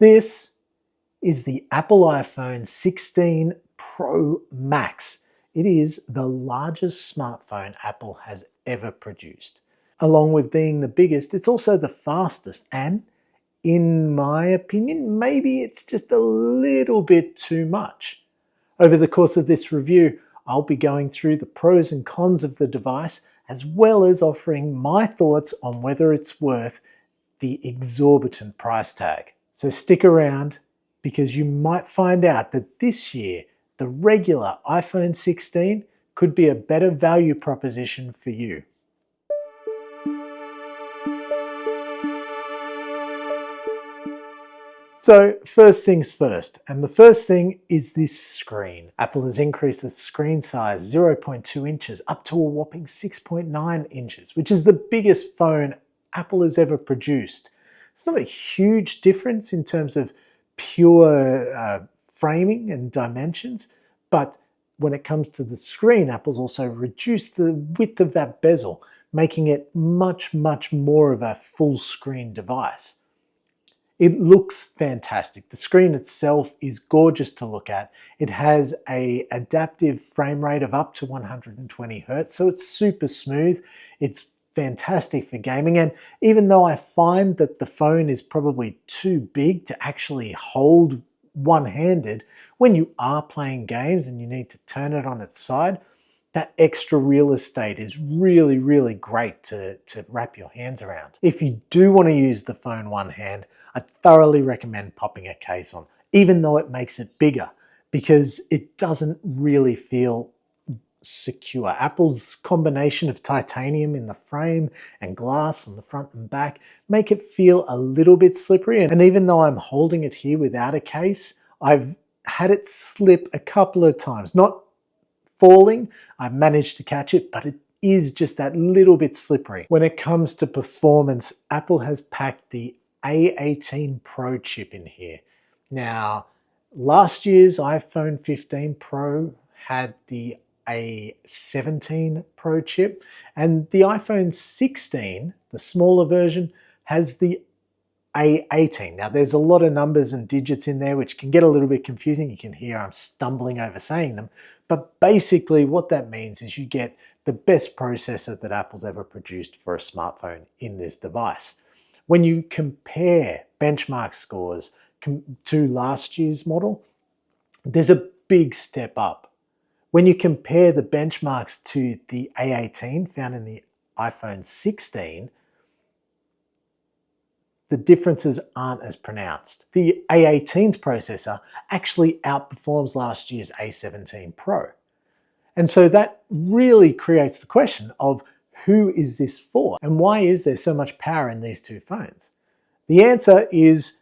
This is the Apple iPhone 16 Pro Max. It is the largest smartphone Apple has ever produced. Along with being the biggest, it's also the fastest, and in my opinion, maybe it's just a little bit too much. Over the course of this review, I'll be going through the pros and cons of the device, as well as offering my thoughts on whether it's worth the exorbitant price tag. So stick around, because you might find out that this year, the regular iPhone 16 could be a better value proposition for you. So first things first, and the first thing is this screen. Apple has increased the screen size 0.2 inches up to a whopping 6.9 inches, which is the biggest phone Apple has ever produced. It's not a huge difference in terms of pure framing and dimensions, but when it comes to the screen, Apple's also reduced the width of that bezel, making it much more of a full screen device. It looks fantastic. The screen itself is gorgeous to look at. It has an adaptive frame rate of up to 120 Hz, so it's super smooth. It's fantastic for gaming, and even though I find that the phone is probably too big to actually hold one-handed, when you are playing games and you need to turn it on its side, that extra real estate is really great to wrap your hands around. If you do want to use the phone one hand, I thoroughly recommend popping a case on, even though it makes it bigger, because it doesn't really feel secure. Apple's combination of titanium in the frame and glass on the front and back make it feel a little bit slippery, and even though I'm holding it here without a case, I've had it slip a couple of times. Not falling, I've managed to catch it, but it is just that little bit slippery. When it comes to performance, Apple has packed the A18 Pro chip in here. Now, last year's iPhone 15 Pro had the A17 Pro chip, and the iPhone 16, the smaller version, has the A18. Now there's a lot of numbers and digits in there which can get a little bit confusing. You can hear I'm stumbling over saying them, but basically what that means is you get the best processor that Apple's ever produced for a smartphone in this device. When you compare benchmark scores to last year's model, there's a big step up. When you compare the benchmarks to the A18 found in the iPhone 16, the differences aren't as pronounced. The A18's processor actually outperforms last year's A17 Pro. And so that really creates the question of who is this for? And why is there so much power in these two phones? The answer is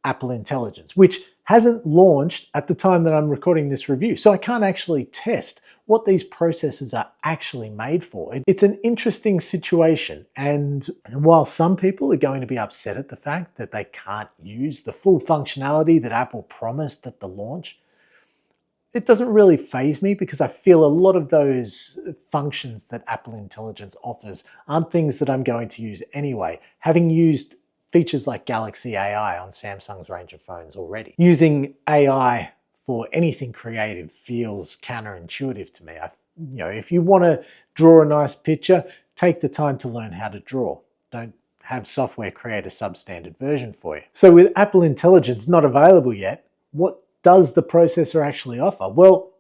Apple Intelligence, which hasn't launched at the time that I'm recording this review. So I can't actually test what these processors are actually made for. It's an interesting situation, and while some people are going to be upset at the fact that they can't use the full functionality that Apple promised at the launch, it doesn't really faze me, because I feel a lot of those functions that Apple Intelligence offers aren't things that I'm going to use anyway, having used features like Galaxy AI on Samsung's range of phones already. Using AI for anything creative feels counterintuitive to me. If you want to draw a nice picture, take the time to learn how to draw. Don't have software create a substandard version for you. So with Apple Intelligence not available yet, what does the processor actually offer? Well,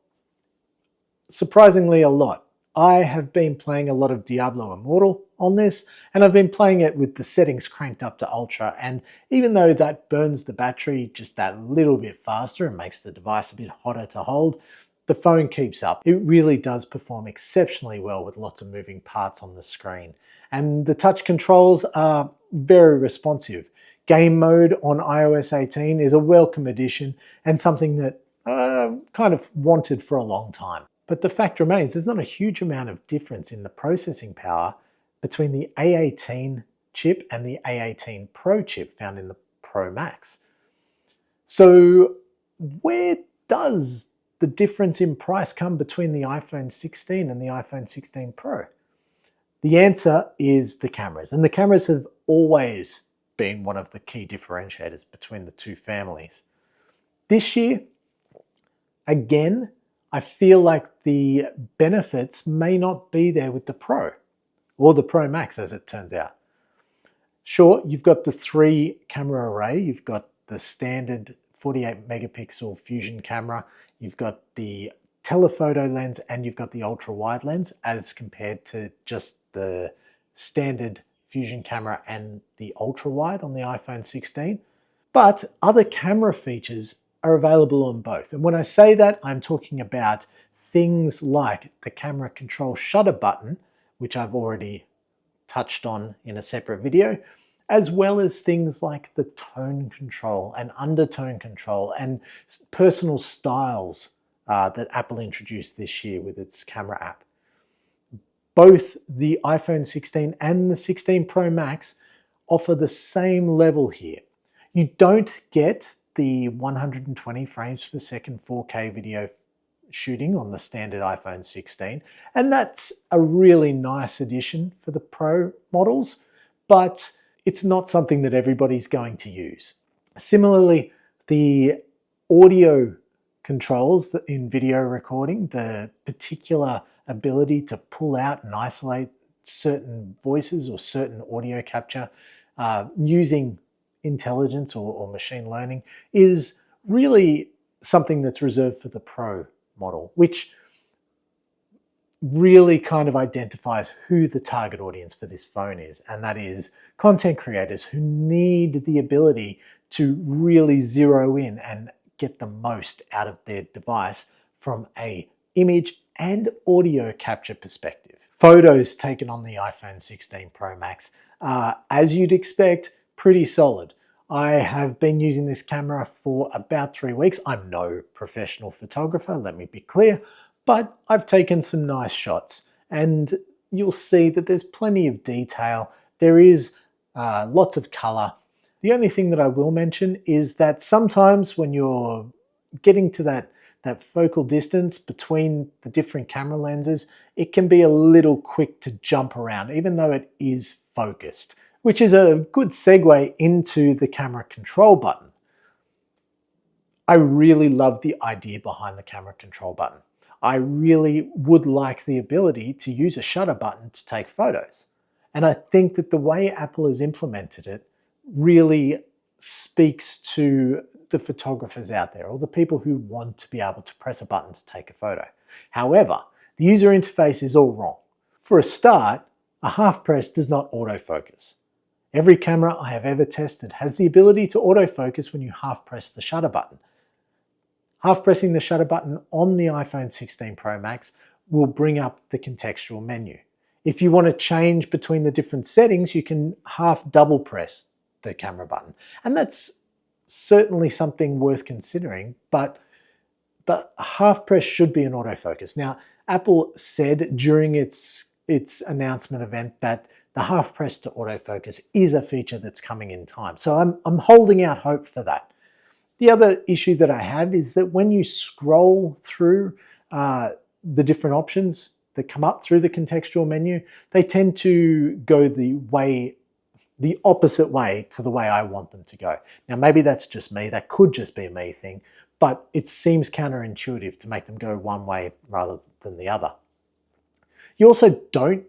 surprisingly a lot. I have been playing a lot of Diablo Immortal on this, and I've been playing it with the settings cranked up to ultra, and even though that burns the battery just that little bit faster and makes the device a bit hotter to hold, the phone keeps up. It really does perform exceptionally well with lots of moving parts on the screen. And the touch controls are very responsive. Game mode on iOS 18 is a welcome addition and something that I kind of wanted for a long time. But the fact remains, there's not a huge amount of difference in the processing power between the A18 chip and the A18 Pro chip found in the Pro Max. So where does the difference in price come between the iPhone 16 and the iPhone 16 Pro? The answer is the cameras, and the cameras have always been one of the key differentiators between the two families. This year, again, I feel like the benefits may not be there with the Pro, or the Pro Max as it turns out. Sure, you've got the 3 camera array, you've got the standard 48 megapixel fusion camera, you've got the telephoto lens, and you've got the ultra wide lens as compared to just the standard fusion camera and the ultra wide on the iPhone 16. But other camera features are available on both. And when I say that, I'm talking about things like the camera control shutter button, which I've already touched on in a separate video, as well as things like the tone control and undertone control and personal styles that Apple introduced this year with its camera app. Both the iPhone 16 and the 16 Pro Max offer the same level here. You don't get the 120 frames per second 4K video shooting on the standard iPhone 16, and that's a really nice addition for the Pro models, but it's not something that everybody's going to use. Similarly, the audio controls in video recording, the particular ability to pull out and isolate certain voices or certain audio capture using intelligence or machine learning, is really something that's reserved for the Pro model, which really kind of identifies who the target audience for this phone is, and that is content creators who need the ability to really zero in and get the most out of their device from a image and audio capture perspective. Photos taken on the iPhone 16 Pro Max are, as you'd expect, pretty solid. I have been using this camera for about 3 weeks. I'm no professional photographer, let me be clear, but I've taken some nice shots, and you'll see that there's plenty of detail. There is lots of color. The only thing that I will mention is that sometimes when you're getting to that focal distance between the different camera lenses, it can be a little quick to jump around, even though it is focused, which is a good segue into the camera control button. I really love the idea behind the camera control button. I really would like the ability to use a shutter button to take photos. And I think that the way Apple has implemented it really speaks to the photographers out there, or the people who want to be able to press a button to take a photo. However, the user interface is all wrong. For a start, a half press does not autofocus. Every camera I have ever tested has the ability to autofocus when you half press the shutter button. Half pressing the shutter button on the iPhone 16 Pro Max will bring up the contextual menu. If you want to change between the different settings, you can half double press the camera button. And that's certainly something worth considering, but the half press should be an autofocus. Now, Apple said during its announcement event that the half press to autofocus is a feature that's coming in time. So I'm holding out hope for that. The other issue that I have is that when you scroll through the different options that come up through the contextual menu, they tend to go the opposite way to the way I want them to go. Now, maybe that's just me. That could just be a me thing, but it seems counterintuitive to make them go one way rather than the other. You also don't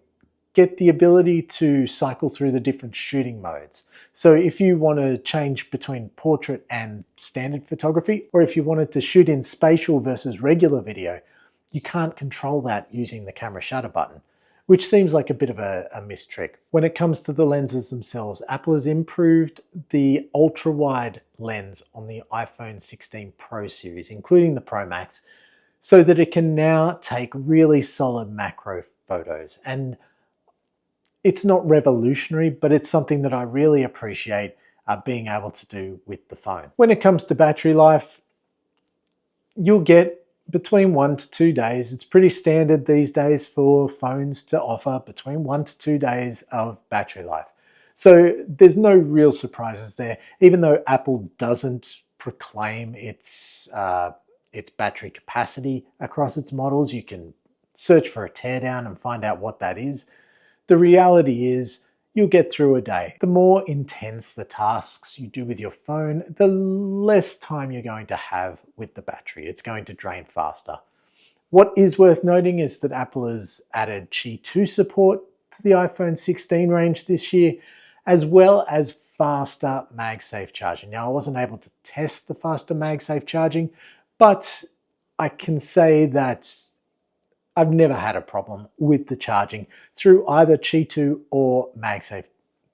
get the ability to cycle through the different shooting modes. So if you want to change between portrait and standard photography, or if you wanted to shoot in spatial versus regular video, you can't control that using the camera shutter button, which seems like a bit of a missed trick. When it comes to the lenses themselves, Apple has improved the ultra-wide lens on the iPhone 16 Pro series, including the Pro Max, so that it can now take really solid macro photos. And it's not revolutionary, but it's something that I really appreciate being able to do with the phone. When it comes to battery life, you'll get between 1 to 2 days. It's pretty standard these days for phones to offer between 1 to 2 days of battery life. So there's no real surprises there, even though Apple doesn't proclaim its battery capacity across its models. You can search for a teardown and find out what that is. The reality is you'll get through a day. The more intense the tasks you do with your phone, the less time you're going to have with the battery. It's going to drain faster. What is worth noting is that Apple has added Qi 2 support to the iPhone 16 range this year, as well as faster MagSafe charging. Now, I wasn't able to test the faster MagSafe charging, but I can say that I've never had a problem with the charging through either Qi 2 or MagSafe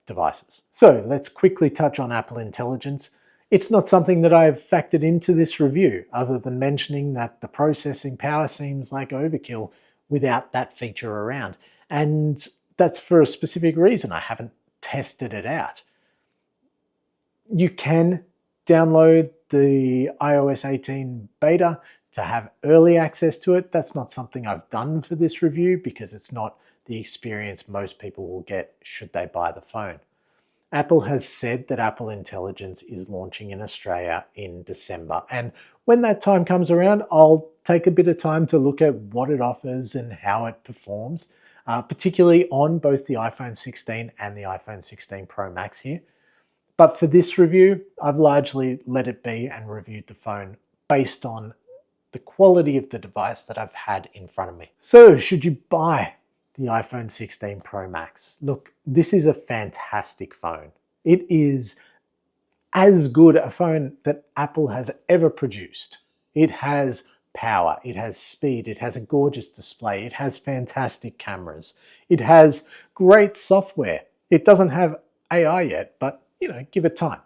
devices. So let's quickly touch on Apple Intelligence. It's not something that I've factored into this review, other than mentioning that the processing power seems like overkill without that feature around. And that's for a specific reason. I haven't tested it out. You can download the iOS 18 beta to have early access to it. That's not something I've done for this review because it's not the experience most people will get should they buy the phone. Apple has said that Apple Intelligence is launching in Australia in December, and when that time comes around, I'll take a bit of time to look at what it offers and how it performs, particularly on both the iPhone 16 and the iPhone 16 Pro Max here. But for this review, I've largely let it be and reviewed the phone based on the quality of the device that I've had in front of me. So, should you buy the iPhone 16 Pro Max? Look, this is a fantastic phone. It is as good a phone that Apple has ever produced. It has power, it has speed, it has a gorgeous display, it has fantastic cameras, it has great software. It doesn't have AI yet, but give it time.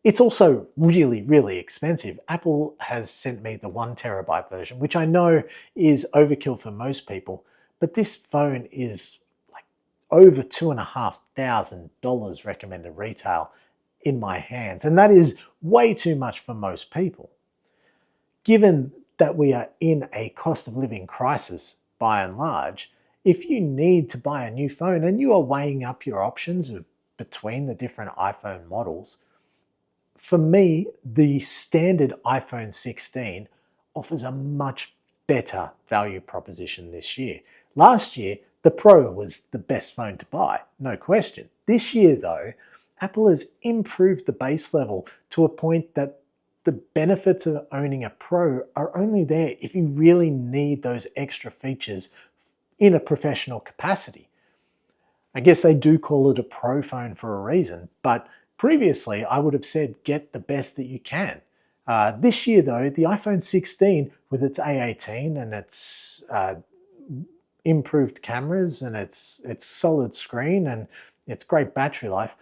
It's also really, really expensive. Apple has sent me the 1TB version, which I know is overkill for most people, but this phone is like over $2,500 recommended retail in my hands, and that is way too much for most people. Given that we are in a cost of living crisis by and large, if you need to buy a new phone and you are weighing up your options between the different iPhone models, for me, the standard iPhone 16 offers a much better value proposition this year. Last year, the Pro was the best phone to buy, no question. This year, though, Apple has improved the base level to a point that the benefits of owning a Pro are only there if you really need those extra features in a professional capacity. I guess they do call it a Pro phone for a reason, but previously I would have said get the best that you can. This year though, the iPhone 16 with its A18 and its improved cameras and its solid screen and its great battery life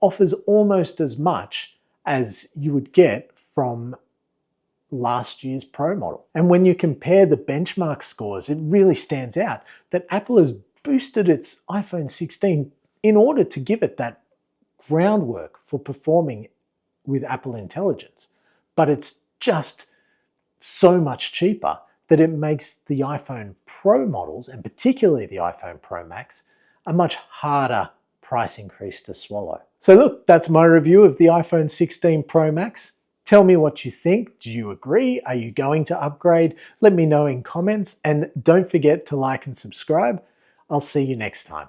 offers almost as much as you would get from last year's Pro model. And when you compare the benchmark scores, it really stands out that Apple has boosted its iPhone 16 in order to give it that groundwork for performing with Apple Intelligence. But it's just so much cheaper that it makes the iPhone Pro models, and particularly the iPhone Pro Max, a much harder price increase to swallow. So look, that's my review of the iPhone 16 Pro Max. Tell me what you think. Do you agree? Are you going to upgrade? Let me know in comments, and don't forget to like and subscribe. I'll see you next time.